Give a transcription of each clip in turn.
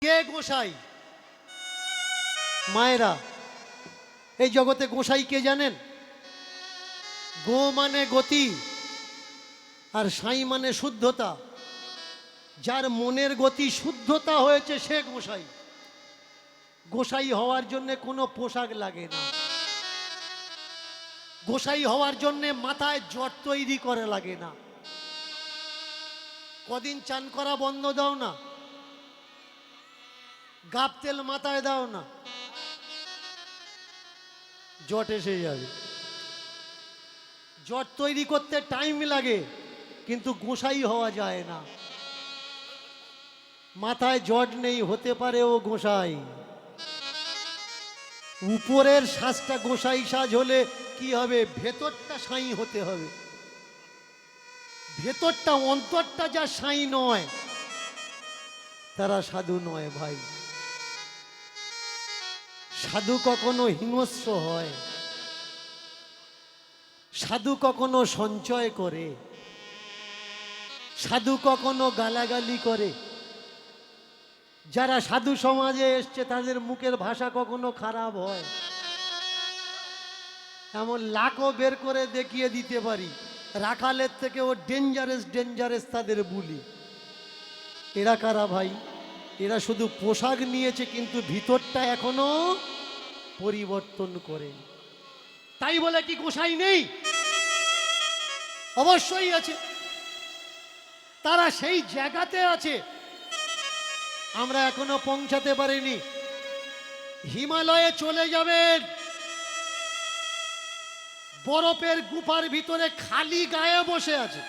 কে গোসাই? মায়েরা, এই জগতে গোসাই কে জানেন? গো মানে গতি, আর সাই মানে শুদ্ধতা। যার মনের গতি শুদ্ধতা হয়েছে সে গোসাই। গোসাই হওয়ার জন্য কোনো পোশাক লাগে না। গোসাই হওয়ার জন্য মাথায় জট তৈরি করে লাগে না। কদিন চান করা বন্ধ দাও না, গাব তেল মাথায় দাও না, জট এসে যাবে। জট তৈরি করতে টাইম লাগে, কিন্তু গোসাই হওয়া যায় না। মাথায় জট নেই, হতে পারে ও গোসাই। উপরের সাজটা গোসাই সাজ হলে কি হবে? ভেতরটা সাই হতে হবে। ভেতরটা, অন্তরটা যা সাই নয়, তারা সাধু নয় ভাই। সাধু কখনো হিংস্র হয়, সাধু কখনো সঞ্চয় করে, সাধু কখনো গালাগালি করে। যারা সাধু সমাজে এসছে তাদের মুখের ভাষা কখনো খারাপ হয়, এমন লাখও বের করে দেখিয়ে দিতে পারি। রাখালের থেকে ও ডেঞ্জারাস তাদের বুলি। এরা কারা ভাই? এরা শুধু পোশাক নিয়েছে, কিন্তু ভিতরটা এখনো পরিবর্তন করে। তাই বলে কি গোসাই নেই? অবশ্যই আছে। তারা সেই জায়গাতে আছে, আমরা এখনো পৌঁছাতে পারিনি। হিমালয়ে চলে যাবেন, বরফের গুফার ভিতরে খালি গায়ে বসে আছে।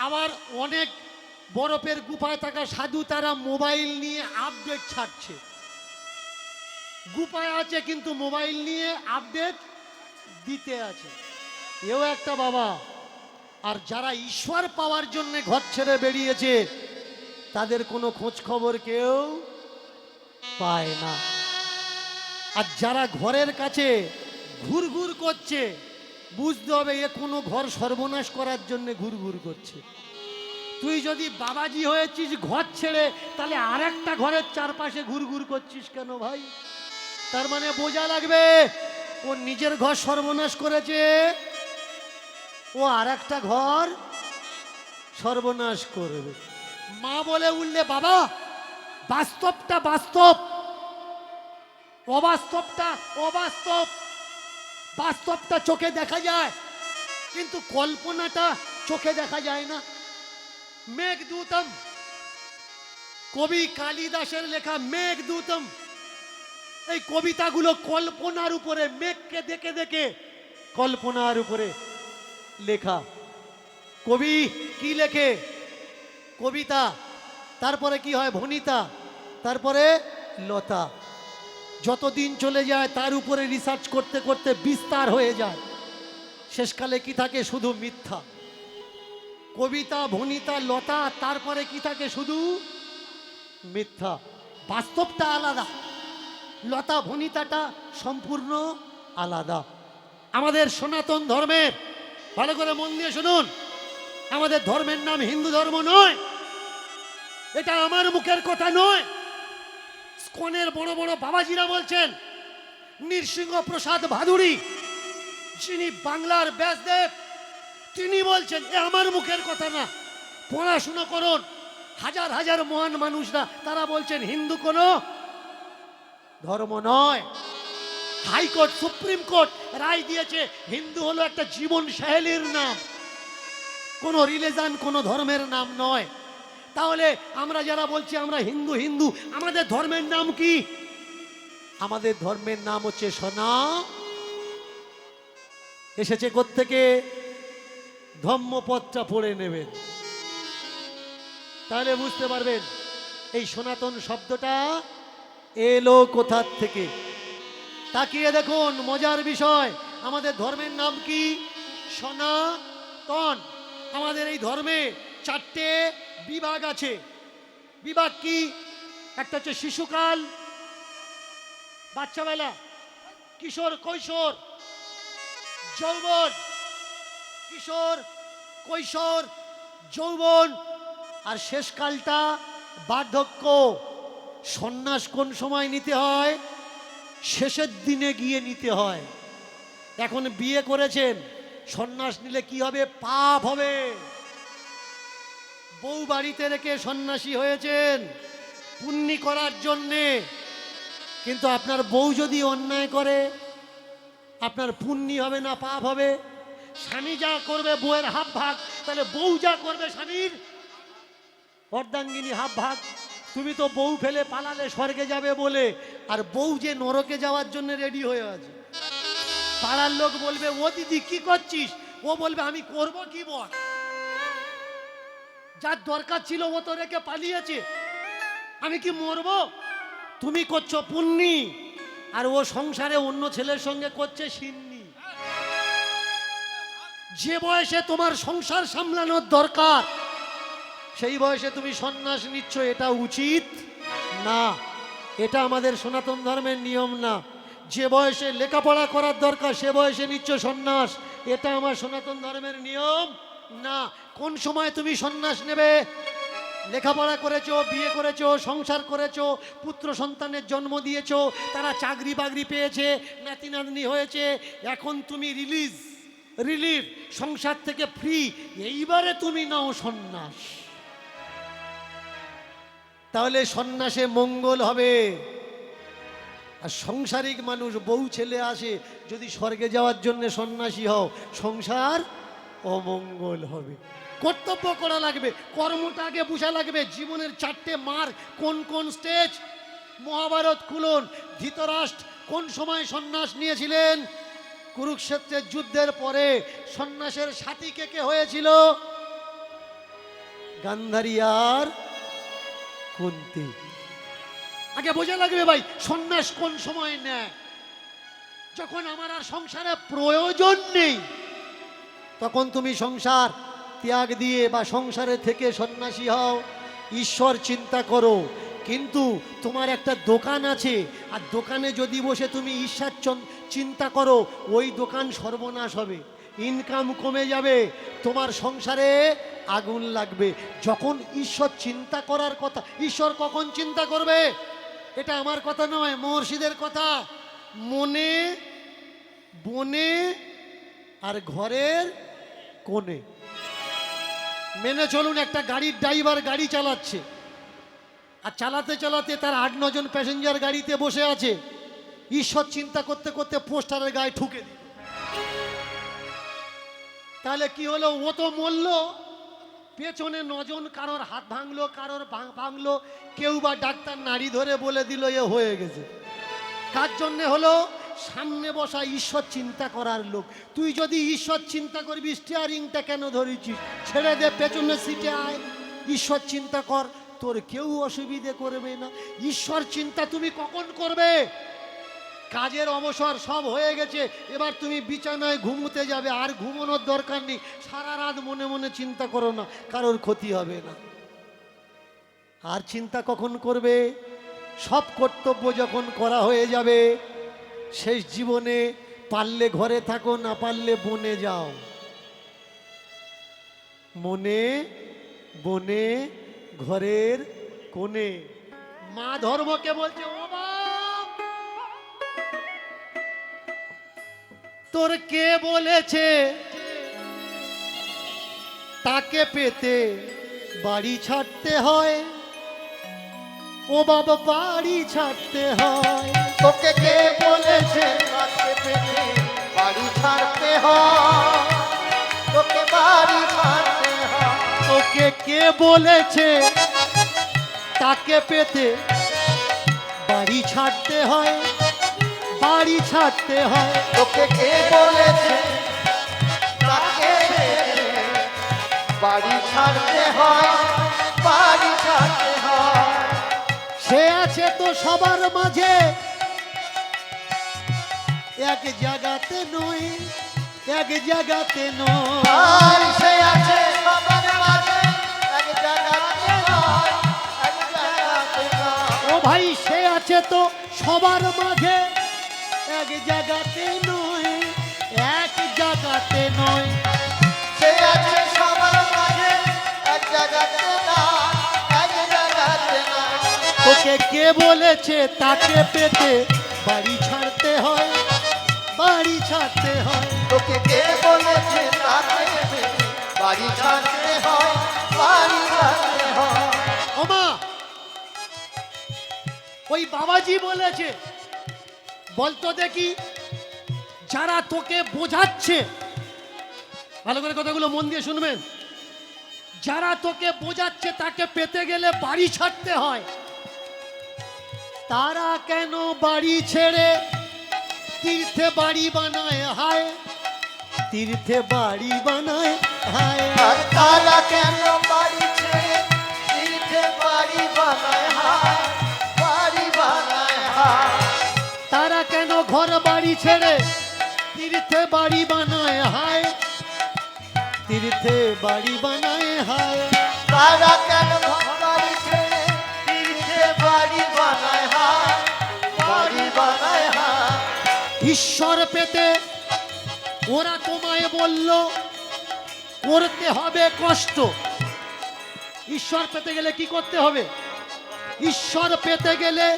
আবার অনেক বরফের গুফায় থাকা সাধু তারা মোবাইল নিয়ে আপডেট ছাড়ছে। গুফায় আছে কিন্তু মোবাইল নিয়ে আপডেট দিতে আছে। এও একটা বাবা। আর যারা ঈশ্বর পাওয়ার জন্য ঘর ছেড়ে বেরিয়েছে, তাদের কোনো খোঁজ খবর কেউ পায় না। আর যারা ঘরের কাছে ঘুরঘুর করছে, বুঝতে হবে এ কোনো ঘর সর্বনাশ করার জন্য ঘুরঘুর করছে। তুই যদি বাবাজি হয়েছিস ঘর ছেড়ে, তাহলে আর একটা ঘরের চারপাশে ঘুরঘুর করছিস কেন ভাই? তার মানে বোঝা লাগবে ও নিজের ঘর সর্বনাশ করেছে, ও আর একটা ঘর সর্বনাশ করবে। মা বলে উঠলে, বাবা বাস্তবটা বাস্তব, অবাস্তবটা অবাস্তব। বাস্তবটা চোখে দেখা যায়, কিন্তু কল্পনাটা চোখে দেখা যায় না। মেঘদূতম, কবি কালিদাসের লেখা মেঘদূতম, এই কবিতাগুলো কল্পনার উপরে, মেঘকে দেখে দেখে কল্পনার উপরে লেখা। কবি কি লেখে? কবিতা, তারপরে কি হয়? ভনিতা, তারপরে লতা। যতদিন চলে যায় তার উপরে রিসার্চ করতে করতে বিস্তার হয়ে যায়। শেষকালে কি থাকে? শুধু মিথ্যা। কবিতা, ভনিতা, লতা, তারপরে কি থাকে? শুধু মিথ্যা। বাস্তবটা আলাদা, লতা ভনিতাটা সম্পূর্ণ আলাদা। আমাদের সনাতন ধর্মের, ভালো করে মন দিয়ে শুনুন, আমাদের ধর্মের নাম হিন্দু ধর্ম নয়। এটা আমার মুখের কথা নয়। স্কনের বড় বড় বাবাজিরা বলছেন, নৃসিংহ প্রসাদ ভাদুড়ী যিনি বাংলার ব্যাসদেব, তিনি বলছেন, এ আমার মুখের কথা না। পড়াশুনো করুন, হাজার হাজার মহান মানুষরা তারা বলছেন হিন্দু কোনো ধর্ম নয়। হাইকোর্ট, সুপ্রিম কোর্ট রায় দিয়েছে হিন্দু হলো একটা জীবন শৈলীর নাম, কোনো রিলিজন, কোনো ধর্মের নাম নয়। তাহলে আমরা যারা বলছি আমরা হিন্দু হিন্দু, আমাদের ধর্মের নাম কি? আমাদের ধর্মের নাম হচ্ছে সনা। এসেছে কোত্থেকে? ধম্মপদটা পড়ে নেবেন, তাহলে বুঝতে পারবেন এই সনাতন শব্দটা এলো কোথার থেকে। তাকিয়ে দেখুন, মজার বিষয়, আমাদের ধর্মের নাম কি? সনাতন। আমাদের এই ধর্মে 4টে বিভাগ আছে। বিভাগ কি? একটা হচ্ছে শিশুকাল, বাচ্চাবেলা, কিশোর কৈশোর, যৌবন, কিশোর কৈশোর যৌবন, আর শেষকালটা বার্ধক্য। সন্ন্যাস কোন সময় নিতে হয়? শেষের দিনে গিয়ে নিতে হয়। এখন বিয়ে করেছেন, সন্ন্যাস নিলে কি হবে? পাপ হবে। বউ বাড়িতে রেখে সন্ন্যাসী হয়েছেন পুণ্যি করার জন্যে, কিন্তু আপনার বউ যদি অন্যায় করে, আপনার পুণ্যি হবে না পাপ হবে? স্বামী যা করবে বউয়ের হাফ ভাগ, তাহলে বউ যা করবে স্বামীর অর্ধাঙ্গিনী হাফ ভাগ। তুমি তো বউ ফেলে পালালে স্বর্গে যাবে বলে, আর বউ যে নরকে যাওয়ার জন্য রেডি হয়ে আছে। পাড়ার লোক বলবে, ও দিদি কি করছিস? ও বলবে, আমি করব কি বল? যার দরকার ছিল ও তো রেখে পালিয়েছে, আমি কি মরবো? তুমি করছো পুণ্যি, আর ও সংসারে অন্য ছেলের সঙ্গে করছে সিন্নি। যে বয়সে তোমার সংসার সামলানোর দরকার, সেই বয়সে তুমি সন্ন্যাস নিচ্ছ, এটা উচিত না। এটা আমাদের সনাতন ধর্মের নিয়ম না। যে বয়সে লেখাপড়া করার দরকার, সে বয়সে নিচ্ছ সন্ন্যাস, এটা আমার সনাতন ধর্মের নিয়ম না। কোন সময় তুমি সন্ন্যাস নেবে? লেখাপড়া করেছো, বিয়ে করেছো, সংসার করেছো, পুত্র সন্তানের জন্ম দিয়েছো, তারা চাকরি বাকরি পেয়েছে, নাতি নাতনি হয়েছে, এখন তুমি রিলিফ, সংসার থেকে ফ্রি, এইবারে তুমি নাও সন্ন্যাস। তাহলে সন্ন্যাসে মঙ্গল হবে। আর সংসারিক মানুষ, বউ ছেলে আসে, যদি স্বর্গে যাওয়ার জন্য সন্ন্যাসী হও, সংসার অমঙ্গল হবে। কর্তব্য করা লাগবে, কর্মটা আগে বুঝা লাগবে। জীবনের 4টে মার্গ কোন কোন স্টেজ? মহাভারত খুলুন। ধৃতরাষ্ট্র কোন সময় সন্ন্যাস নিয়েছিলেন? কুরুক্ষেত্রের যুদ্ধের পরে। সন্ন্যাসের সাথী কে কে হয়েছিল? গান্ধারী আর কুন্তী। আগে বোঝা লাগবে ভাই, সন্ন্যাস কোন সময় নেয়? যখন আমার আর সংসারে প্রয়োজন নেই, তখন তুমি সংসার ত্যাগ দিয়ে বা সংসারে থেকে সন্ন্যাসী হও, ঈশ্বর চিন্তা করো। কিন্তু তোমার একটা দোকান আছে, আর দোকানে যদি বসে তুমি ঈশ্বর চিন্তা করো, ওই দোকান সর্বনাশ হবে, ইনকাম কমে যাবে, তোমার সংসারে আগুন লাগবে। যখন ঈশ্বর চিন্তা করার কথা, ঈশ্বর কখন চিন্তা করবে? এটা আমার কথা নয়, মহর্ষিদের কথা। মনে, বনে আর ঘরের কোণে। মেনে চলুন, একটা গাড়ির ড্রাইভার গাড়ি চালাচ্ছে, আর চালাতে চালাতে তার 8-9 জন প্যাসেঞ্জার গাড়িতে বসে আছে। ঈশ্বর চিন্তা করতে করতে পোস্টারের গায়ে ঠুকে দিল। তাহলে কি হলো? ও তো মরল, পেছনে 9 জন, কারোর হাত ভাঙলো, কারোর ভাঙলো, কেউ বা ডাক্তার নাড়ি ধরে বলে দিল এ হয়ে গেছে। কার জন্যে হলো? সামনে বসা ঈশ্বর চিন্তা করার লোক। তুই যদি ঈশ্বর চিন্তা করবি, স্টিয়ারিংটা কেন ধরেছিস? ছেড়ে দে, পেছনে সিটে আয়, ঈশ্বর চিন্তা কর, তোর কেউ অসুবিধে করবে না। ঈশ্বর চিন্তা তুমি কখন করবে? কাজের অবসর সব হয়ে গেছে, এবার তুমি বিছানায় ঘুমোতে যাবে, আর ঘুমানোর দরকার নেই। সারা রাত মনে মনে চিন্তা করো না, কারোর ক্ষতি হবে না। আর চিন্তা কখন করবে? সব কর্তব্য যখন করা হয়ে যাবে, শেষ জীবনে পারলে ঘরে থাকো, না পারলে বনে যাও। মনে, বনে, ঘরের কোণে। মা ধর্মকে বলছে, ও বাপ, তোর কে বলেছে তাকে পেতে বাড়ি ছাড়তে হয়? ও বাবা, বাড়ি ছাড়তে হয়। তোকে কে বলেছে তাকে পেতে বাড়ি ছাড়তে হয়? তোকে বাড়ি ছাড়তে হয়। তোকে কে বলেছে তাকে পেতে বাড়ি ছাড়তে হয়? বাড়ি ছাড়তে হয়। তোকে কে বলেছে তাকে পেতে বাড়ি ছাড়তে হয়? বাড়ি ছাড়তে হয়। সে আছে তো সবার মাঝে, এক জায়গাতে নয়, এক জায়গাতে নয়। আর সে আছে সবার মাঝে, এক জায়গাতে নয়, এক জায়গাতে নয়। ও ভাই, সে আছে তো সবার মাঝে, এক জায়গাতে নয়, এক জায়গাতে নয়। সে আছে সবার মাঝে, এক জায়গাতে নয়, এক জায়গাতে নয়। তোকে তোকে কে বলেছে তাকে পেতে বাড়ি ছাড়তে হয়, বাড়ি ছাড়তে হয়। তোকে কে বলেছে তাকে বাড়ি ছাড়তে হয়, বাড়ি ছাড়তে হয়। ওমা, ওই বাবাজি বলেছে, বলতো দেখি, যারা তোকে বোঝাচ্ছে, ভালো করে কথাগুলো মন দিয়ে শুনবেন, যারা তোকে বোঝাচ্ছে তাকে পেতে গেলে বাড়ি ছাড়তে হয়, তারা কেন বাড়ি ছেড়ে তীর্থে বাড়ি বানায় হায়, তীর্থে বাড়ি বানায় হায়। আর তারা কেন বাড়ি ছেড়ে তীর্থে বাড়ি বানায় হায়, বাড়ি বানায় হায়। তারা কেন ঘর বাড়ি ছেড়ে তীর্থে বাড়ি বানায় হায়, তীর্থে বাড়ি বানায় হায়। তারা কেন বাড়ি ছেড়ে তীর্থে বাড়ি বানায় হায়, বাড়ি বানায় হায়। ঈশ্বর পেতে ওরা তোমায় বলল করতে হবে কষ্ট। ঈশ্বর পেতে গেলে কি করতে হবে? ঈশ্বর পেতে গেলে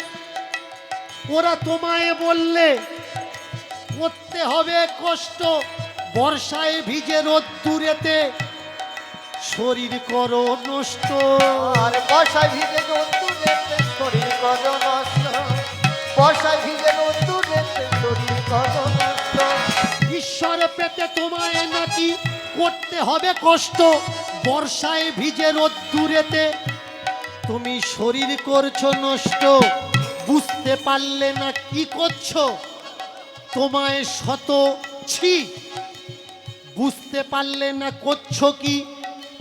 ওরা তোমায় বললে করতে হবে কষ্ট। বর্ষায় ভিজে রোদ্দুরেতে শরীর করো নষ্ট। আর বর্ষায় ভিজে রোদ্দুরেতে শরীর করো নষ্ট, বর্ষায় ভিজে রোদ্দুরেতে শরীর করো নষ্ট। ঈশ্বর পেতে তোমায় নাকি করতে হবে কষ্ট। বর্ষায় ভিজে রোদ্দুরেতে তুমি শরীর করছো নষ্ট। বুঝতে পারলে না কি করছো, তোমায় শত ছি। বুঝতে পারলে না করছো কি,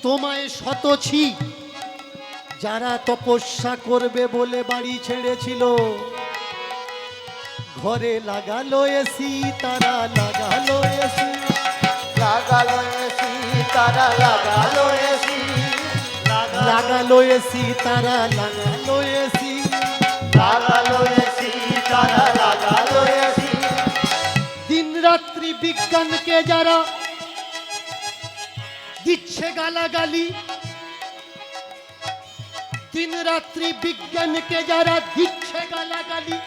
তোমায় শত ছি। যারা তপস্যা করবে বলে বাড়ি ছেড়েছিল, ঘরে লাগালো এসি, তারা লাগালো এসি। লাগালো এসি, তারা লাগালো এসি, লাগালো এসি, তারা লাগালো এসি। লাগালো এসি, তারা লাগালো এসি। দিন রাত্রি বিজ্ঞানকে যারা দিচ্ছে গালাগালি, দিন রাত্রি বিজ্ঞানকে যারা দিচ্ছে গালাগালি,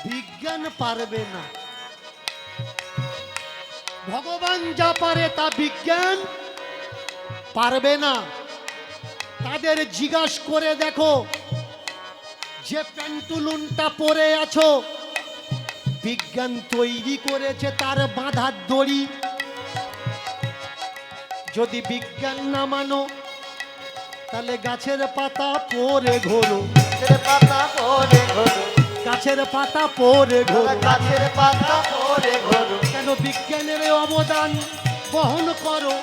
বিজ্ঞান পারবে না। ভগবান যা পারে তা বিজ্ঞান পারবে না। তাদের জিজ্ঞাস করে দেখো, যে প্যান্টুলুনটা পরে আছো বিজ্ঞান তৈরি করেছে তার বাঁধার দড়ি। যদি বিজ্ঞান না মানো তাহলে গাছের পাতা পরে ঘোরো, গাছের পাতা পরে ঘোরো, গাছের পাতা পরে ঘোরো। গাছের পাতা পরে ঘোরো। কেন বিজ্ঞানের অবদান বহন করো,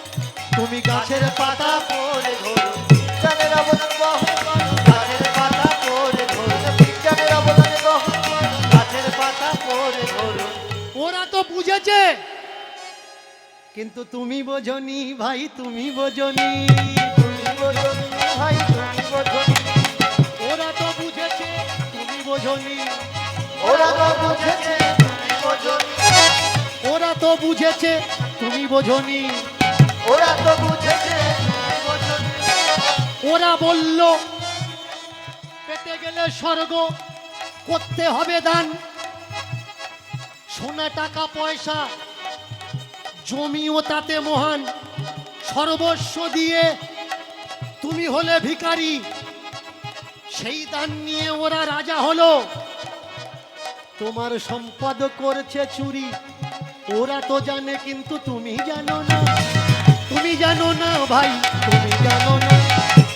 তুমি গাছের পাতা পরে ঘোরো, বিজ্ঞানের অবদান বহন করো, গাছের পাতা পরে ঘোরো। বিজ্ঞানের অবদান বহন করো, গাছের পাতা পরে ঘোরো। ওরা তো বুঝেছে, কিন্তু তুমি বোঝনি ভাই, তুমি বোঝনি। তুমি বোঝনি ভাই, তুমি বোঝনি। ওরা তো বুঝেছে, তুমি বোঝনি। ওরা তো বুঝেছে, তুমি বোঝনি। ওরা তো বুঝেছে, তুমি বোঝনি। ওরা তো বুঝেছে, তুমি বোঝনি। ওরা বলল পেতে গেলে স্বর্গ করতে হবে দান। সোনা টাকা পয়সা জমিও তাতে মহান, সর্বস্ব দিয়ে তুমি হলে ভিখারি। সেই দান নিয়ে ওরা রাজা হলো, তোমার সম্পদ করছে চুরি। ওরা তো জানে কিন্তু তুমি জানো না, তুমি জানো না ভাই, তুমি জানো না।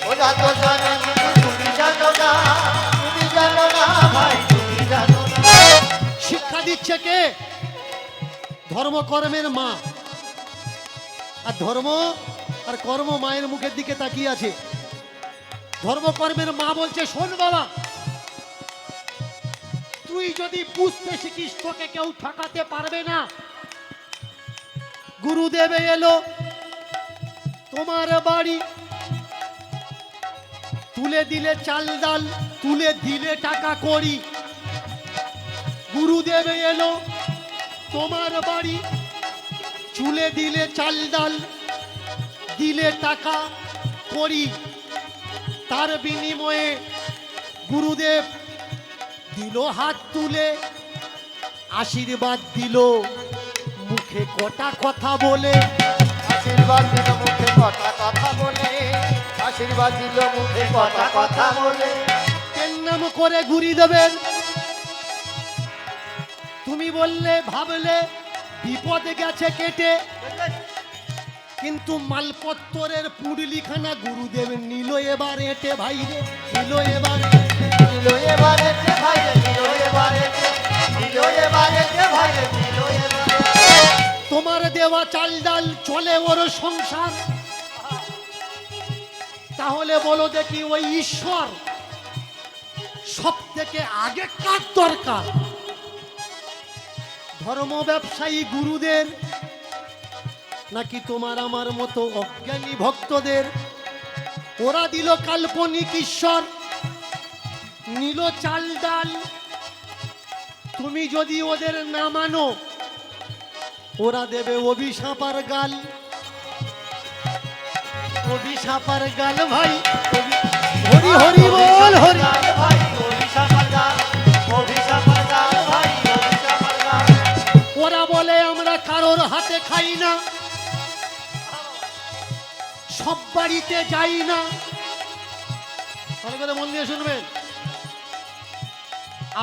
ওরা তো জানে কিন্তু তুমি জানো না, তুমি জানো না ভাই, তুমি জানো না। শিক্ষা দিচ্ছে কে? ধর্মকর্মের মা। আর ধর্ম আর কর্ম মায়ের মুখের দিকে তাকিয়ে আছে। ধর্মকর্মের মা বলছে, শোন বাবা, তুই যদি বুঝতে শিখিস তোকে কেউ ঠকাতে পারবে না। গুরুদেবে এলো তোমার বাড়ি, তুলে দিলে চাল ডাল, তুলে দিলে টাকা কড়ি। গুরুদেবে এলো তোমার বাড়ি, চুলে দিলে চাল ডাল, দিলে টাকা কড়ি। তার বিনিময়ে গুরুদেব দিল হাত তুলে, আশীর্বাদ দিল মুখে কটা কথা বলে। আশীর্বাদ দিল মুখে কটা কথা বলে, আশীর্বাদ দিল মুখে কটা কথা বলে। এর নাম করে গুরুদেবের তুমি বললে ভাবলে বিপদে গেছে কেটে, কিন্তু মালপত্তরের পুডলিখানা গুরুদেব নিল এবার এটে ভাই রে, নিল এবার এঁটে। দিল এবারে ভাই রে, দিল এবারে, দিল এবারে ভাই রে, দিল এবারে। তোমার দেওয়া চাল ডাল চলে ওর সংসার, তাহলে বলো দেখি ওই ঈশ্বর সব থেকে আগে কার দরকার? ধর্ম ব্যবসায়ী গুরুদের নাকি তোমার আমার মতো অজ্ঞানী ভক্তদের? ওরা দিল কাল্পনিক ঈশ্বর, নিল চাল ডাল। তুমি যদি ওদের না মানো, ওরা দেবে অভিশাপার গাল। অভিশাপার গাল ভাই, হরি হরি বল হরি। ভাই অভিশাপার গাল, অভিশাপার গাল ভাই, অভিশাপার গাল। ওরা বলে আমরা কারোর হাতে খাই না, সব বাড়িতে যাই না। ভালো করে মন দিয়ে শুনবেন,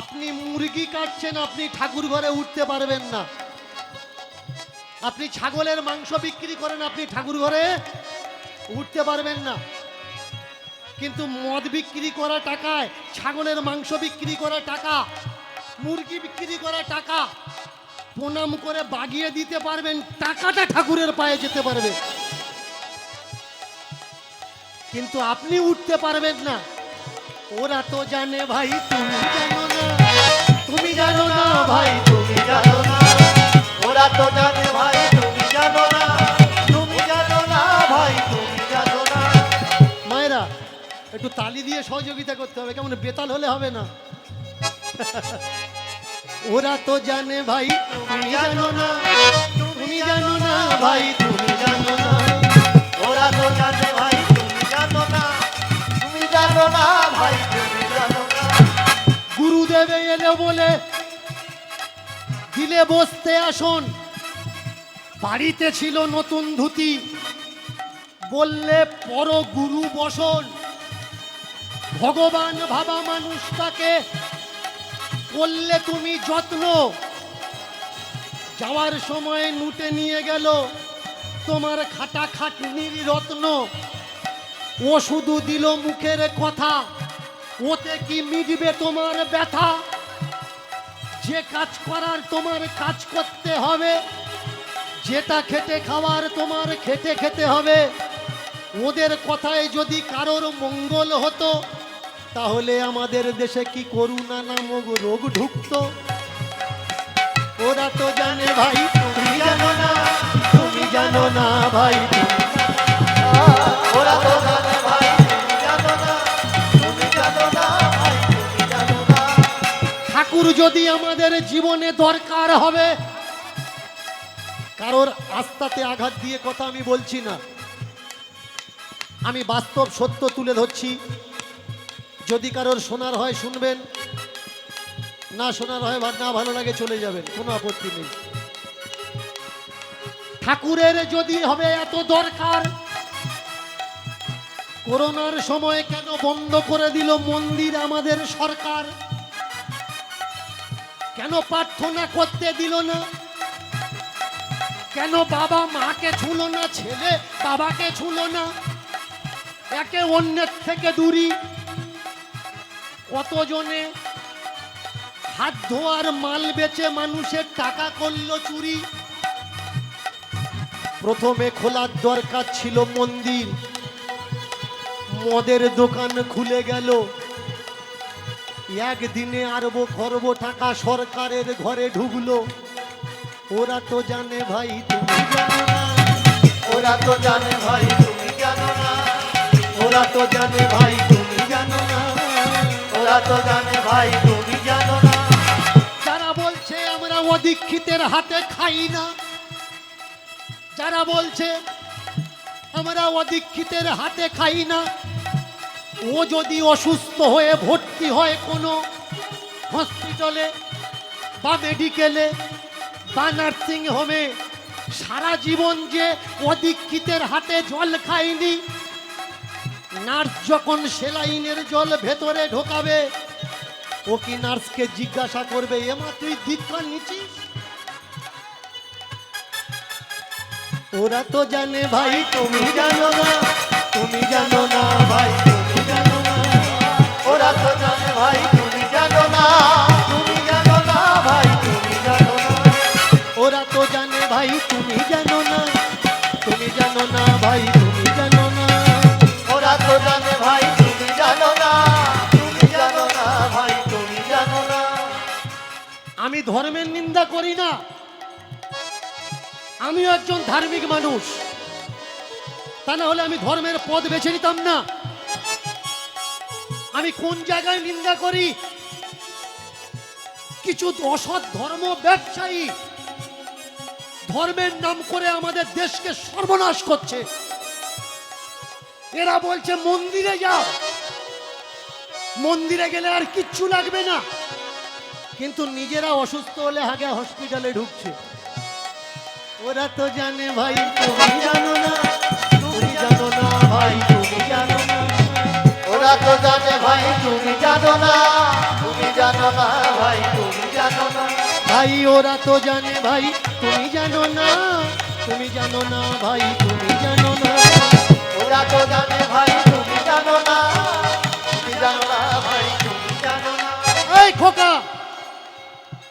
আপনি মুরগি কাটছেন, আপনি ঠাকুর ঘরে উঠতে পারবেন না। আপনি ছাগলের মাংস বিক্রি করেন, আপনি ঠাকুর ঘরে উঠতে পারবেন না। কিন্তু মদ বিক্রি করা টাকায়, ছাগলের মাংস বিক্রি করা টাকা, মুরগি বিক্রি করা টাকা প্রণাম করে বাগিয়ে দিতে পারবেন, টাকাটা ঠাকুরের পায়ে যেতে পারবে, কিন্তু আপনি উঠতে পারবেন না। ওরা তো জানে ভাই, তুমি জানো না, তুমি জানো না ভাই, তুমি জানো না, ওরা তো জানে ভাই, তুমি জানো না, তুমি জানো না ভাই, তুমি জানো না। মায়েরা একটু তালি দিয়ে সহযোগিতা করতে হবে, কেমন বেতাল হলে হবে না। ওরা তো জানে ভাই, তুমি জানো না, তুমি জানো না ভাই, তুমি জানো না। ওরা তো জানে ভাই, তুমি জানো না, তুমি জানো না ভাই, তুমি জানো না। গুরুদেবে এলে বলে দিলে বসতে আসন, বাড়িতে ছিল নতুন ধুতি, বললে পর গুরু বসন। ভগবান ভাবা মানুষটাকে করলে তুমি যত্ন, যাওয়ার সময় নুটে নিয়ে গেল তোমার খাটা খাটনির রত্ন। ও শুধু দিল মুখের কথা, ওতে কি মিটবে তোমার ব্যথা? যে কাজ করার তোমার কাজ করতে হবে, যেটা খেটে খাওয়ার তোমার খেটে খেতে হবে। ওদের কথায় যদি কারোর মঙ্গল হতো, তাহলে আমাদের দেশে কি করুণা নামক রোগ ঢুকতো। ওরা তো জানে ভাই, তুমি জানো না, তুমি জানো না ভাই, ওরা তো জানে ভাই, তুমি জানো না, তুমি জানো না ভাই, তুমি জানো না। ঠাকুর যদি আমাদের জীবনে দরকার হবে, কারোর আস্থাতে আঘাত দিয়ে কথা আমি বলছি না, আমি বাস্তব সত্য তুলে ধরছি। যদি কারোর শোনার হয় শুনবেন, না শোনার হয় না ভালো লাগে চলে যাবেন, কোনো আপত্তি নেই। ঠাকুরের যদি হবে এত দরকার, করোনার সময় কেন বন্ধ করে দিল মন্দির আমাদের সরকার? কেন প্রার্থনা করতে দিল না? কেন বাবা মাকে ছুলো না, ছেলে বাবাকে ছুলো না? একে অন্যের থেকে দূরি। কতজনে হাত ধোয়ার মাল বেচে মানুষের টাকা করলো চুরি। প্রথমে খোলার দরকার ছিল মন্দির, মদের দোকান খুলে গেল। একদিনে আরবো খরব টাকা সরকারের ঘরে ঢুকলো। ওরা তো জানে ভাই, তুমি জানো না, ওরা তো জানে ভাই, তুমি জানো না, ওরা তো জানে ভাই, তুমি জানো না। ওরা তো জানে ভাই, তুমি জানো না। যারা বলছে আমরা অদীক্ষিতের হাতে খাই না, যারা বলছে আমরা অদীক্ষিতের হাতে খাই না, ও যদি অসুস্থ হয়ে ভর্তি হয় কোনো হসপিটালে বা মেডিকেলে বা নার্সিং হোমে, সারা জীবন যে অদীক্ষিতের হাতে জল খায়নি, নার্স যখন সেলাইনের জল ভেতরে ঢোকাবে, ও কি নার্সকে জিজ্ঞাসা করবে, এমা তুই দীক্ষা নিচ্ছিস? ওরা তো জানে ভাই, তুমি জানো না, তুমি জানো না ভাই, তুমি জানো না। ওরা তো জানে ভাই তুমি জানো না, তুমি জানো না ভাই তুমি জানো না। ওরা তো জানে ভাই, তুমি জানো না, তুমি জানো না ভাই, তুমি জানো না। ওরা তো জানে ভাই তুমি জানো না, তুমি জানো না ভাই তুমি জানো না। আমি ধর্মের নিন্দা করি না, আমিও একজন ধার্মিক মানুষ, তা না হলে আমি ধর্মের পথ বেছে নিতাম না। আমি কোন জায়গায় নিন্দা করি? কিছু অসৎ ধর্ম ব্যবসায়ী ধর্মের নাম করে আমাদের দেশকে সর্বনাশ করছে। এরা বলছে মন্দিরে যাও, মন্দিরে গেলে আর কিচ্ছু লাগবে না, কিন্তু নিজেরা অসুস্থ হলে আগে হসপিটালে ঢুকছে। ওরা তো জানে ভাই, তুমি জানো না, তুমি জানো না ভাই, তুমি জানো না। ওরা তো জানে ভাই তুমি জানো না, তুমি জানো না ভাই তুমি জানো না। ভাই ওরা তো জানে ভাই, তুমি জানো না, তুমি জানো না ভাই, তুমি জানো না। ওরা তো জানে ভাই তুমি জানো না, তুমি জানো না ভাই তুমি জানো না। এই খোকা,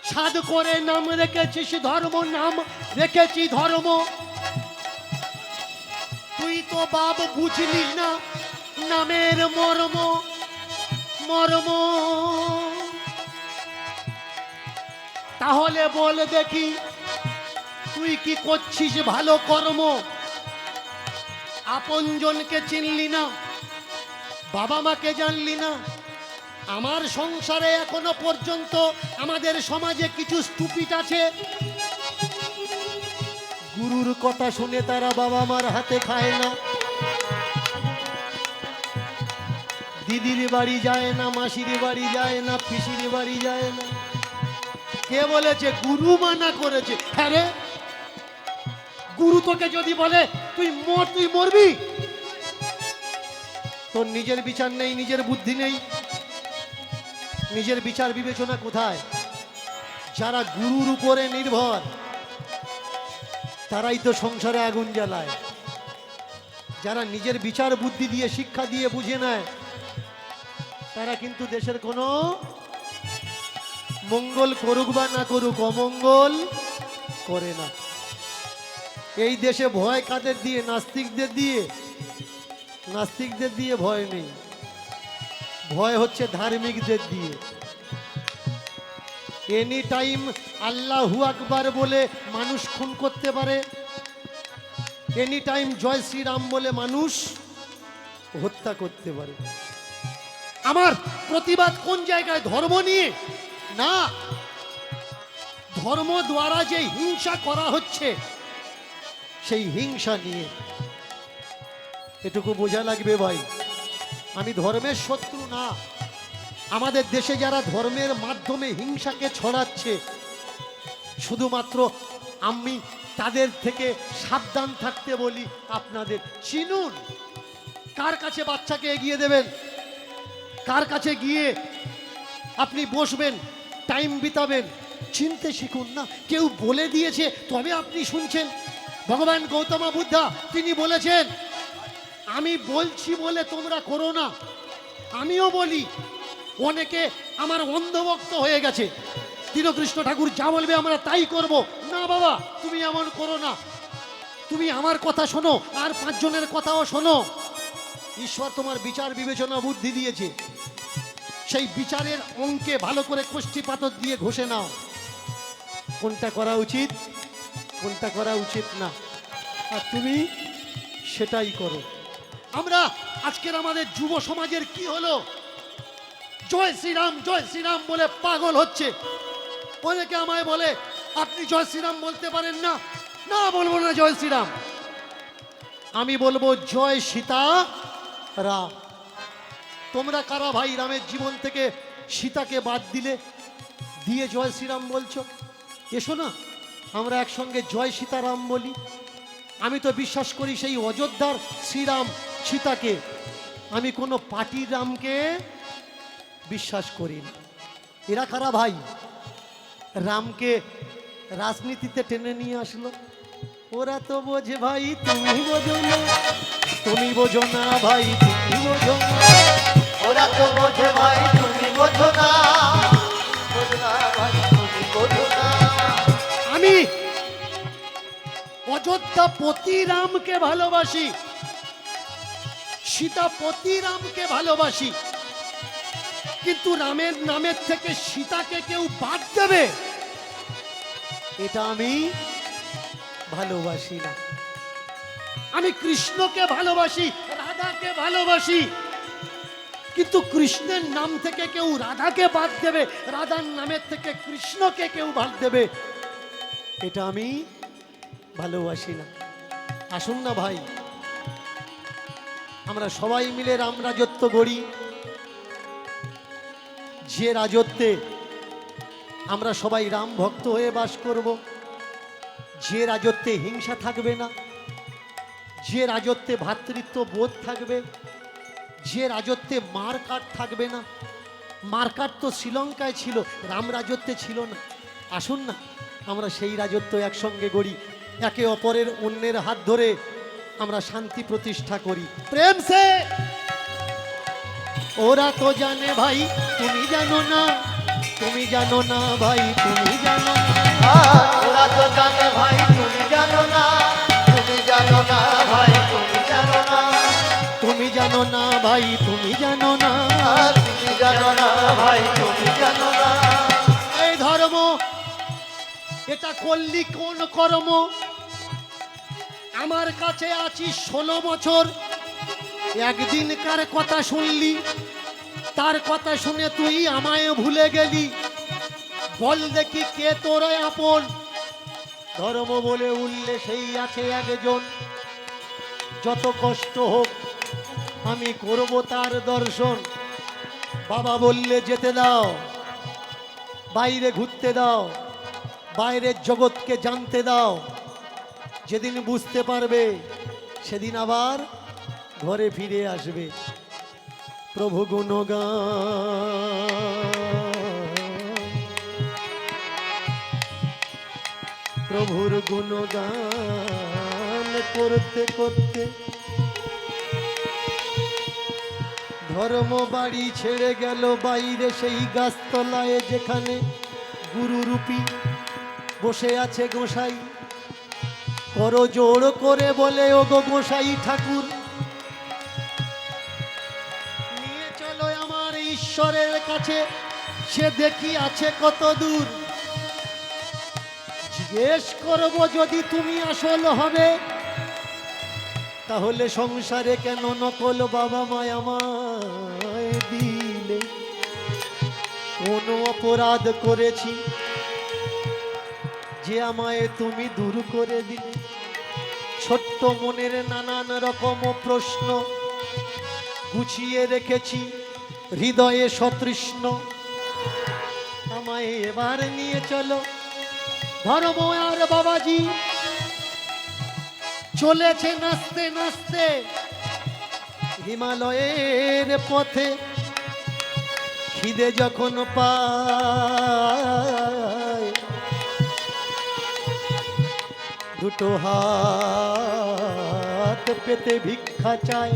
সাধ করে নাম রেখেছিস ধর্ম, নাম রেখেছি ধর্ম, তুই তো বাপ বুঝলি না নামের মর্ম, মর্ম। তাহলে বল দেখি, তুই কি করছিস ভালো কর্ম? আপনজনকে চিনলি না, বাবা মাকে জানলি না। আমার সংসারে এখনো পর্যন্ত আমাদের সমাজে কিছু স্টুপিট আছে, গুরুর কথা শুনে তারা বাবা মার হাতে খায় না, দিদির বাড়ি যায় না, মাসির বাড়ি যায় না, পিসির বাড়ি যায় না। কে বলেছে? গুরু মানা করেছে। হ্যাঁ রে, গুরু তোকে যদি বলে তুই মর, তুই মরবি? তোর নিজের বিচার নেই, নিজের বুদ্ধি নেই, নিজের বিচার বিবেচনা কোথায়? যারা গুরুর উপরে নির্ভর তারাই তো সংসারে আগুন জ্বালায়। যারা নিজের বিচার বুদ্ধি দিয়ে, শিক্ষা দিয়ে বুঝে নেয়, তারা কিন্তু দেশের কোনো মঙ্গল করুক বা না করুক, অমঙ্গল করে না। এই দেশে ভয় কাদের দিয়ে? নাস্তিকদের দিয়ে। নাস্তিকদের দিয়ে ভয় নেই, ভয় হচ্ছে ধার্মিকদের দিয়ে। এনি টাইম আল্লাহু আকবার বলে মানুষ খুন করতে পারে, এনি টাইম জয় শ্রীরাম বলে মানুষ হত্যা করতে পারে। আমার প্রতিবাদ কোন জায়গায়? ধর্ম নিয়ে না, ধর্ম দ্বারা যে হিংসা করা হচ্ছে সেই হিংসা নিয়ে। এটুকু বোঝা লাগবে ভাই, আমি ধর্মের শত্রু না। আমাদের দেশে যারা ধর্মের মাধ্যমে হিংসাকে ছড়াচ্ছে, শুধুমাত্র আমি তাদের থেকে সাবধান থাকতে বলি। আপনাদের চিনুন, কার কাছে বাচ্চাকে এগিয়ে দেবেন, কার কাছে গিয়ে আপনি বসবেন, টাইম বিতাবেন, চিনতে শিখুন না। কেউ বলে দিয়েছে তবে আপনি শুনছেন। ভগবান গৌতম বুদ্ধা তিনি বলেছেন, আমি বলছি বলে তোমরা করো না। আমিও বলি, অনেকে আমার অন্ধভক্ত হয়ে গেছে, দীনকৃষ্ণ ঠাকুর যা বলবে আমরা তাই করব। না বাবা, তুমি এমন করো না, তুমি আমার কথা শোনো, আর পাঁচজনের কথাও শোনো। ঈশ্বর তোমার বিচার বিবেচনা বুদ্ধি দিয়েছে, সেই বিচারের অঙ্কে ভালো করে কষ্টি পাথর দিয়ে ঘষে নাও, কোনটা করা উচিত, কোনটা করা উচিত না, আর তুমি সেটাই করো। আমরা আজকের আমাদের যুব সমাজের কি হলো? জয় শ্রীরাম বলে পাগল হচ্ছে। অনেকে আমায় বলে, আপনি জয় শ্রীরাম বলতে পারেন না। না, বলবো না জয় শ্রীরাম, আমি বলবো জয় সীতা রাম। তোমরা কারা ভাই রামের জীবন থেকে সীতাকে বাদ দিলে, দিয়ে জয় শ্রীরাম বলছো? এসো না, আমরা একসঙ্গে জয় সীতারাম বলি। আমি তো বিশ্বাস করি সেই অযোধ্যার শ্রীরাম সীতাকে, আমি কোনো পার্টির রামকে বিশ্বাস করি না। এরা কারা ভাই রামকে রাজনীতিতে টেনে নিয়ে আসলো? ওরা তো বোঝে ভাই, তুমি বোঝো না, তুমি বোঝো না ভাই, তুমি বোঝো না। ওরা তো বোঝে ভাই তুমি বোঝো না, বোঝো না ভাই তুমি বোঝো না। আমি অযোধ্যাপতি রামকে ভালোবাসি, সীতাপতি রামকে ভালোবাসি, কিন্তু রামের নামের থেকে সীতাকে কেউ বাদ দেবে এটা আমি ভালোবাসি না। আমি কৃষ্ণকে ভালোবাসি, রাধাকে ভালোবাসি, কিন্তু কৃষ্ণের নাম থেকে কেউ রাধাকে বাদ দেবে, রাধার নামের থেকে কৃষ্ণকে কেউ বাদ দেবে এটা আমি ভালোবাসি না। আসুন না ভাই, আমরা সবাই মিলে রাম রাজত্ব গড়ি, যে রাজত্বে আমরা সবাই রাম ভক্ত হয়ে বাস করব, যে রাজত্বে হিংসা থাকবে না, যে রাজত্বে ভ্রাতৃত্ব বোধ থাকবে, যে রাজত্বে মারকাট থাকবে না। মারকাট তো শ্রীলঙ্কায় ছিল, রাম রাজত্বে ছিল না। আসুন না আমরা সেই রাজত্ব একসঙ্গে গড়ি, একে অপরের অন্যের হাত ধরে আমরা শান্তি প্রতিষ্ঠা করি প্রেম সে। ওরা তো জানে ভাই, তুমি জানো না, তুমি জানো না ভাই, তুমি জানো না। ওরা তো জানে ভাই তুমি জানো না, তুমি জানো না ভাই তুমি জানো না। তুমি জানো না ভাই, তুমি জানো না। তুমি জানো না ভাই তুমি জানো না। এই ধর্ম এটা করলি কোন কর্ম? আমার কাছে আছিস 16 বছর, একদিনকার কথা শুনলি, তার কথা শুনে তুই আমায় ভুলে গেলি। বল দেখি কে তোর আপন? ধর্ম বলে উঠলে সেই আছে একজন, যত কষ্ট হোক আমি করব তার দর্শন। বাবা বললে যেতে দাও, বাইরে ঘুরতে দাও, বাইরের জগৎকে জানতে দাও। যেদিন বুঝতে পারবে সেদিন আবার ঘরে ফিরে আসবে। প্রভু গুণগান, প্রভুর গুণগান করতে করতে ধর্ম বাড়ি ছেড়ে গেল বাইরে সেই গাছতলায়, যেখানে গুরুরূপী বসে আছে গোসাই। কর জোর করে বলে, ও গো গোসাই ঠাকুর, নিয়ে চলো আমার ঈশ্বরের কাছে, সে দেখি আছে কত দূর। জিজ্ঞেস করবো যদি তুমি আসল হবে, তাহলে সংসারে কেন নকল বাবা মায় আমায় দিলে? কোন অপরাধ করেছি যে আমায় তুমি দূর করে দিলে? ছোট্ট মনের নানান রকম প্রশ্ন গুছিয়ে রেখেছি হৃদয়ে সতৃষ্ণ। আমায় এবার নিয়ে চলো ধর্ম আর বাবাজি চলেছে নাচতে নাচতে হিমালয়ের পথে। খিদে যখন পায় দুটো হাত পেতে ভিক্ষা চায়,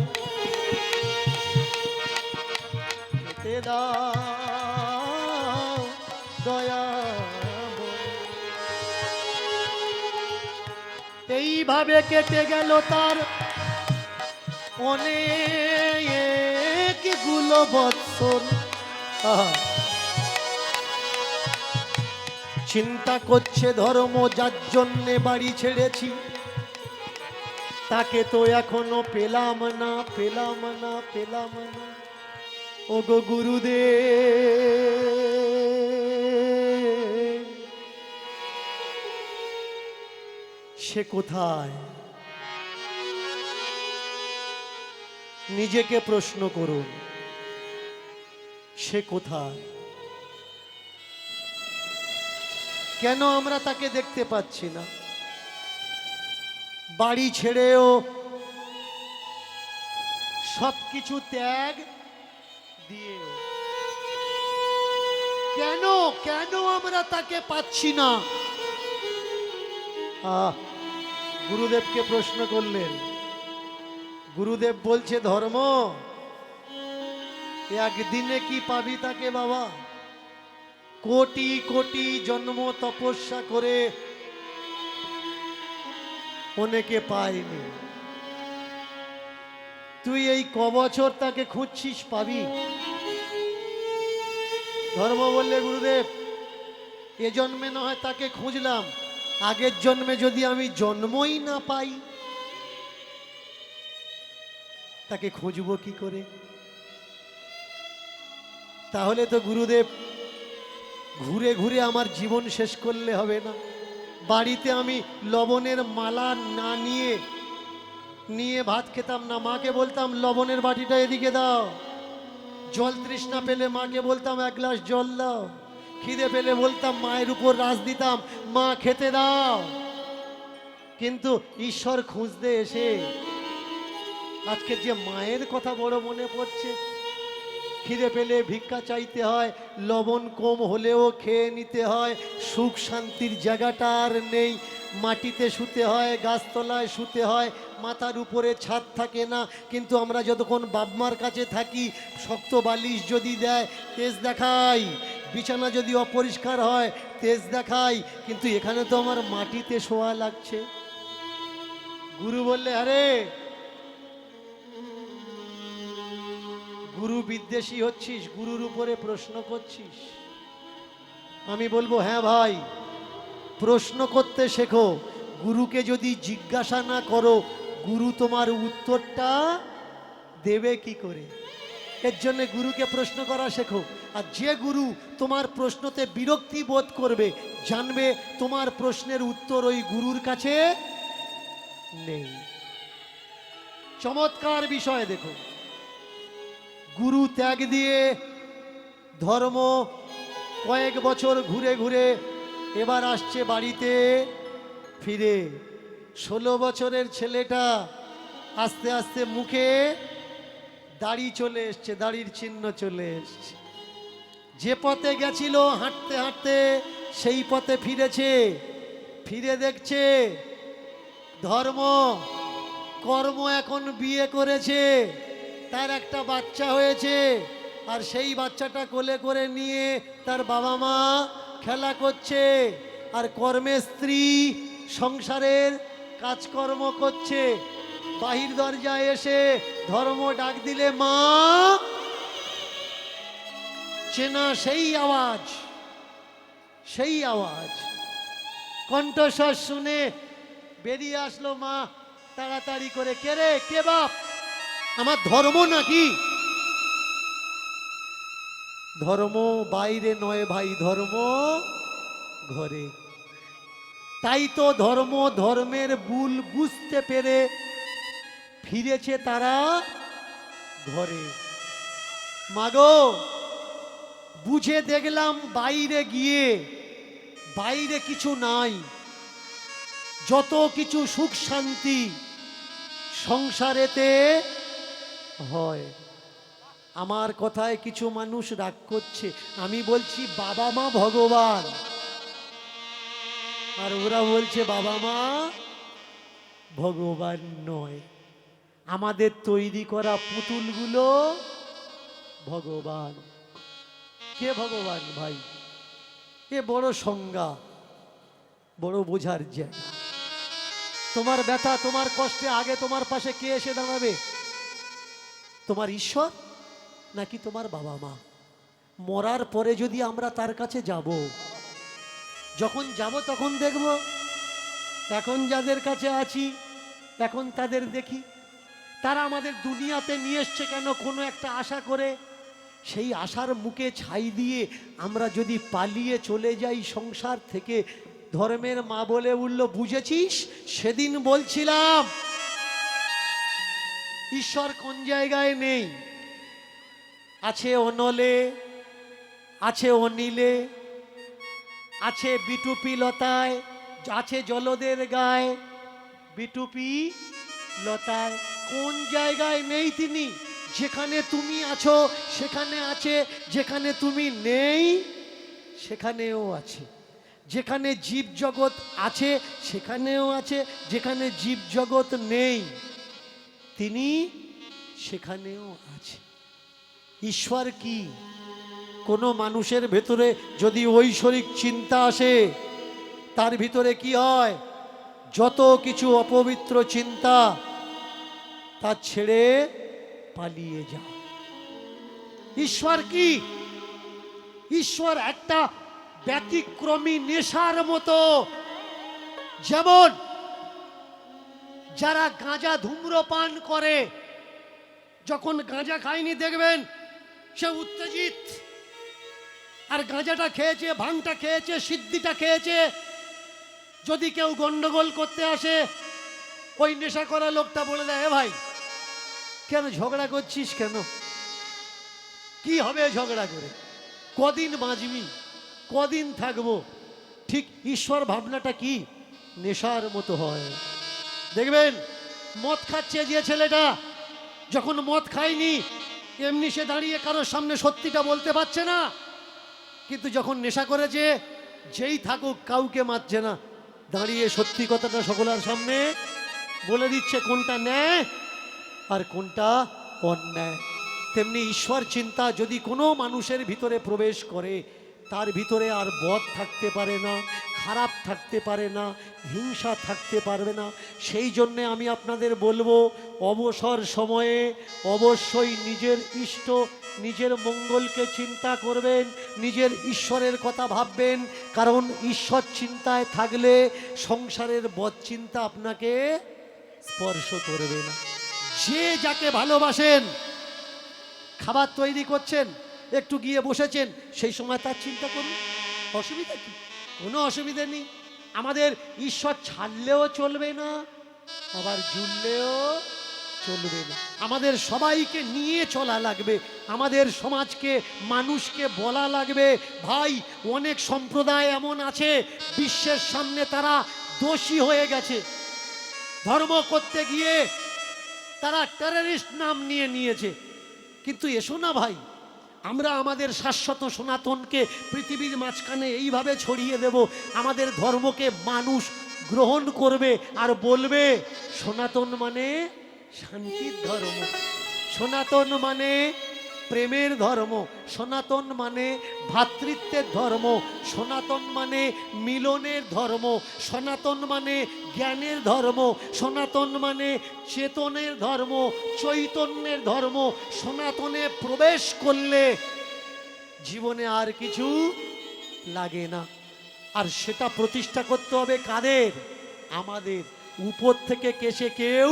পেতে দাও দয়া। এইভাবে কেটে গেল তার অনেকগুলো বৎসর। চিন্তা করছে ধর্ম যার জন্যে বাড়ি ছেড়েছি, তাকে তো এখনো পেলাম না, পেলাম না, পেলাম না। ও গো গুরুদেব, সে কোথায়? নিজেকে প্রশ্ন করুন। সে কোথায়? কেন আমরা তাকে দেখতে পাচ্ছি না? বাড়ি ছেড়েও সবকিছু ত্যাগ দিয়েও কেন কেন আমরা তাকে পাচ্ছি না? গুরুদেবকে প্রশ্ন করলেন। গুরুদেব বলছে, ধর্ম একদিনে কি পাবি তাকে বাবা? কোটি কোটি জন্ম তপস্যা করে অনেকে পায়নি। তুই এই কবছর তাকে খুঁজছিস, পাবি? ধর্ম বললে, গুরুদেব এ জন্মে না হয় তাকে খুঁজলাম, আগের জন্মে যদি আমি জন্মই না পাই তাকে খুঁজবো কি করে? তাহলে তো গুরুদেব ঘুরে ঘুরে আমার জীবন শেষ করলে হবে না। বাড়িতে আমি লবণের মালা না নিয়ে ভাত খেতাম না। মাকে বলতাম লবণের বাটিটা এদিকে দাও। জল তৃষ্ণা পেলে মাকে বলতাম এক গ্লাস জল দাও। খিদে পেলে বলতাম মায়ের উপর রাজ দিতাম, মা খেতে দাও। কিন্তু ঈশ্বর খুঁজতে এসে আজকে যে মায়ের কথা বড় মনে পড়ছে। খিদে পেলে ভিক্ষা চাইতে হয়, লবণ কম হলেও খেয়ে নিতে হয়। সুখ শান্তির জায়গাটা আর নেই। মাটিতে শুতে হয়, গাছতলায় শুতে হয়, মাথার উপরে ছাদ থাকে না। কিন্তু আমরা যতক্ষণ বাপমার কাছে থাকি, শক্ত বালিশ যদি দেয় তেজ দেখাই, বিছানা যদি অপরিষ্কার হয় তেজ দেখাই, কিন্তু এখানে তো আমার মাটিতে শোয়া লাগছে। গুরু বললে, আরে গুরু বিদ্বেষী হচ্ছিস, গুরুর উপরে প্রশ্ন করছিস। আমি বলবো, হ্যাঁ ভাই, প্রশ্ন করতে শেখো। গুরুকে যদি জিজ্ঞাসা না করো, গুরু তোমার উত্তরটা দেবে কি করে? এর জন্য গুরুকে প্রশ্ন করা শেখো। আর যে গুরু তোমার প্রশ্নতে বিরক্তি বোধ করবে, জানবে তোমার প্রশ্নের উত্তর ওই গুরুর কাছে নেই। চমৎকার বিষয় দেখো। গুরু ত্যাগ দিয়ে ধর্ম কয়েক বছর ঘুরে ঘুরে এবার আসছে বাড়িতে ফিরে। 16 বছরের ছেলেটা আস্তে আস্তে মুখে দাড়ি চলে এসছে, দাড়ির চিহ্ন চলে এসছে। যে পথে গেছিল হাঁটতে হাঁটতে সেই পথে ফিরেছে। ফিরে দেখছে ধর্ম কর্ম এখন বিয়ে করেছে, তার একটা বাচ্চা হয়েছে, আর সেই বাচ্চাটা কোলে করে নিয়ে তার বাবা মা খেলা করছে। আর কর্মের স্ত্রী সংসারের কাজকর্ম করছে। বাহির দরজায় এসে ধর্ম ডাক দিলে মা, চেনা সেই আওয়াজ, সেই আওয়াজ। কণ্ঠস্বর শুনে বেরিয়ে আসলো মা তাড়াতাড়ি করে, কে রে, কে বাপ? আমার ধর্ম নাকি? ধর্ম বাইরে নয় ভাই, ধর্ম ঘরে। তাই তো ধর্ম ধর্মের ভুল বুঝতে পেরে ফিরেছে তারা ঘরে। মাগো, বুঝে দেখলাম বাইরে গিয়ে বাইরে কিছু নাই, যত কিছু সুখ শান্তি সংসারেতে হয়। আমার কথায় কিছু মানুষ রাগ করছে। আমি বলছি বাবা মা ভগবান, আর ওরা বলছে বাবা মা ভগবান নয়। আমাদের তৈরি করা পুতুলগুলো ভগবান। কে ভগবান ভাই? এ বড় সংজ্ঞা, বড় বোঝার জায়গা। তোমার ব্যথা, তোমার কষ্টে আগে তোমার পাশে কে এসে দাঁড়াবে? তোমার ঈশ্বর নাকি তোমার বাবা মা? মরার পরে যদি আমরা তার কাছে যাব, যখন যাব তখন দেখব এখন যাদের কাছে আছি এখন তাদের দেখি তারা আমাদের দুনিয়াতে নিয়ে এসছে কেন? কোনো একটা আশা করে। সেই আশার মুখে ছাই দিয়ে আমরা যদি পালিয়ে চলে যাই সংসার থেকে, ধর্মের মা বলে উঠল, বুঝেছিস সেদিন বলছিলাম ঈশ্বর কোন জায়গায় নেই, আছে অনলে আছে অনিলে, আছে বিটুপি লতায়, আছে জলদের গায়ে, বিটুপি লতায়। কোন জায়গায় নেই তিনি? যেখানে তুমি আছো সেখানে আছে, যেখানে তুমি নেই সেখানেও আছে। যেখানে জীব জগৎ আছে সেখানেও আছে, যেখানে জীব জগৎ নেই তিনি সেখানেও আছে। ঈশ্বর কি? কোনো মানুষের ভেতরে যদি ঐশ্বরিক চিন্তা আসে, তার ভিতরে কি হয়? যত কিছু অপবিত্র চিন্তা তা ছেড়ে পালিয়ে যায়। ঈশ্বর কি? ঈশ্বর একটা ব্যতিক্রমী নেশার মতো। যেমন যারা গাঁজা ধূম্রপান করে, যখন গাঁজা খায়নি দেখবেন সে উত্তেজিত, আর গাঁজাটা খেয়েছে, ভাঙটা খেয়েছে, সিদ্ধিটা খেয়েছে, যদি কেউ গন্ডগোল করতে আসে ওই নেশা করা লোকটা বলে দেয়, এ ভাই কেন ঝগড়া করছিস, কেন কি হবে ঝগড়া করে, কদিন বাঁচবি, কদিন থাকবো। ঠিক ঈশ্বর ভাবনাটা কি? নেশার মতো হয়। দেখবেন মদ খাচ্ছে যে ছেলেটা, যখন মদ খায়নি এমনি সে দাঁড়িয়ে কারোর সামনে সত্যিটা বলতে পারছে না, কিন্তু যখন নেশা করেছে যেই থাকুক কাউকে মারছে না, দাঁড়িয়ে সত্যি কথাটা সকলের সামনে বলে দিচ্ছে কোনটা ন্যায় আর কোনটা অন্যায়। তেমনি ঈশ্বর চিন্তা যদি কোনো মানুষের ভিতরে প্রবেশ করে, তার ভিতরে আর বদ থাকতে পারে না, খারাপ থাকতে পারে না, হিংসা থাকতে পারবে না। সেই জন্যে আমি আপনাদের বলবো, অবসর সময়ে অবশ্যই নিজের ইষ্ট, নিজের মঙ্গলকে চিন্তা করবেন, নিজের ঈশ্বরের কথা ভাববেন। কারণ ঈশ্বর চিন্তায় থাকলে সংসারের বদ চিন্তা আপনাকে স্পর্শ করবে না। যে যাকে ভালোবাসেন, খাবার তৈরি করছেন, একটু গিয়ে বসেছেন, সেই সময় তার চিন্তা করুন। অসুবিধা কি? কোনো অসুবিধা নেই। আমাদের ঈশ্বর ছাড়লেও চলবে না, আবার জুড়লেও চলবে না। আমাদের সবাইকে নিয়ে চলা লাগবে। আমাদের সমাজকে, মানুষকে বলা লাগবে, ভাই অনেক সম্প্রদায় এমন আছে বিশ্বের সামনে তারা দোষী হয়ে গেছে, ধর্ম করতে গিয়ে তারা টেররিস্ট নাম নিয়েছে। কিন্তু এসো না ভাই, আমরা আমাদের শাশ্বত সনাতনকে পৃথিবীর মাঝখানে এইভাবে ছড়িয়ে দেব, আমাদের ধর্মকে মানুষ গ্রহণ করবে আর বলবে সনাতন মানে শান্তির ধর্ম, সনাতন মানে প্রেমের ধর্ম, সনাতন মানে ভ্রাতৃত্বের ধর্ম, সনাতন মানে মিলনের ধর্ম, সনাতন মানে জ্ঞানের ধর্ম, সনাতন মানে চেতনের ধর্ম, চৈতন্যের ধর্ম। সনাতনে প্রবেশ করলে জীবনে আর কিছু লাগে না। আর সেটা প্রতিষ্ঠা করতে হবে কাদের? আমাদের। উপর থেকে কেসে কেউ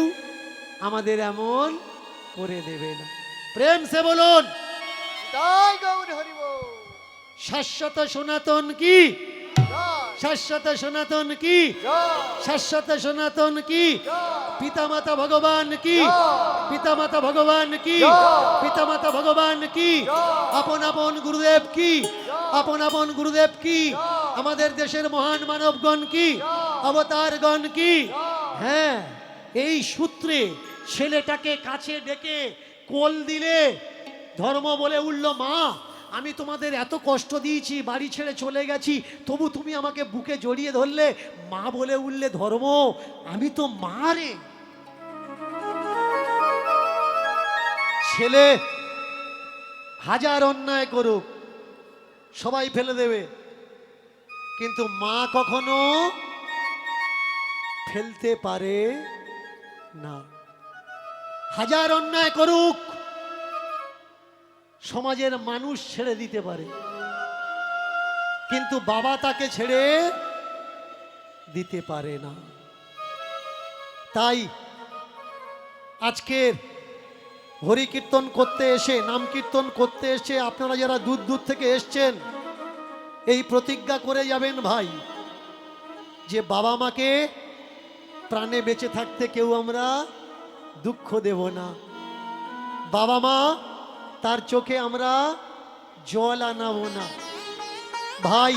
আমাদের এমন করে দেবে না। প্রেম সে বলুন জয় গৌর হরি বল। শাশ্বত সনাতন কি? জয় শাশ্বত সনাতন কি? জয় শাশ্বত সনাতন কি? জয় পিতামাতা ভগবান কি? জয়। পিতামাতা ভগবান কি? জয়। পিতামাতা ভগবান কি? জয়। আপন আপন গুরুদেব কি? জয়। আপন আপন গুরুদেব কি? জয়। আমাদের দেশের মহান মানবগণ কি? জয়। অবতারগণ কি? জয়। হ্যাঁ, এই সূত্রে ছেলেটাকে কাছে ডেকে কোল দিলে ধর্ম বলে উঠল, মা আমি তোমাদের এত কষ্ট দিয়েছি, বাড়ি ছেড়ে চলে গেছি, তবু তুমি আমাকে বুকে জড়িয়ে ধরলে। মা বলে উঠলে, ধর্ম আমি তো মা রে। ছেলে হাজার অন্যায় করুক সবাই ফেলে দেবে, কিন্তু মা কখনো ফেলতে পারে না। হাজার অন্যায় করুক সমাজের মানুষ ছেড়ে দিতে পারে, কিন্তু বাবা তাকে ছেড়ে দিতে পারে না। তাই আজকের হরি কীর্তন করতে এসে, নাম কীর্তন করতে এসে আপনারা যারা দূর দূর থেকে এসছেন, এই প্রতিজ্ঞা করে যাবেন ভাই, যে বাবা মাকে প্রাণে বেঁচে থাকতে কেউ আমরা দুঃখ দেব না। বাবা মা তার চোখে আমরা জল আনাবো না। ভাই,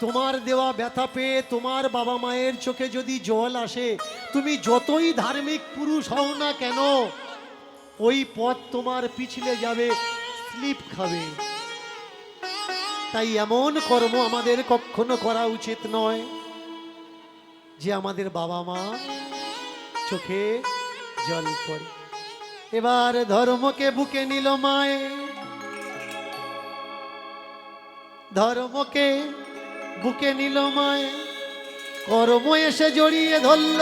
তোমার দেওয়া ব্যথা পেয়ে তোমার বাবা মায়ের চোখে যদি জল আসে, তুমি যতই ধার্মিক পুরুষ হও না কেন, ওই পথ তোমার পিছলে যাবে, স্লিপ খাবে। তাই এমন কর্ম আমাদের কখনো করা উচিত নয় যে আমাদের বাবা মা চোখে জল পড়ে। এবার ধর্মকে বুকে নিল মায়ে, ধর্মকে বুকে নিল মায়ে, কর্ম এসে জড়িয়ে ধরল।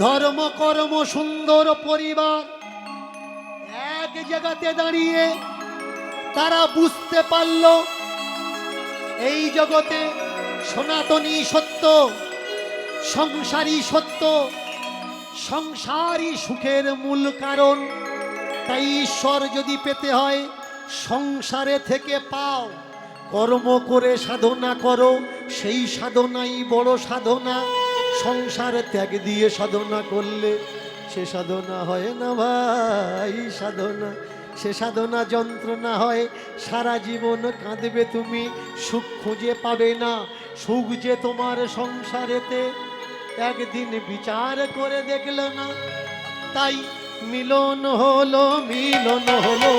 ধর্ম কর্ম সুন্দর পরিবার এক জায়গাতে দাঁড়িয়ে তারা বুঝতে পারল এই জগতে সনাতনী সত্য, সংসারী সত্য, সংসারই সুখের মূল কারণ। তাই ঈশ্বর যদি পেতে হয় সংসারে থেকে পাও, কর্ম করে সাধনা করো, সেই সাধনাই বড় সাধনা। সংসার ত্যাগ দিয়ে সাধনা করলে সে সাধনা হয় না ভাই, সাধনা সে সাধনা যন্ত্রণা হয়। সারা জীবন কাঁদবে তুমি, সুখ খুঁজে পাবে না। সুখ যে তোমার সংসারেতে একদিন বিচার করে দেখল না। তাই মিলন হলো, মিলন হলো।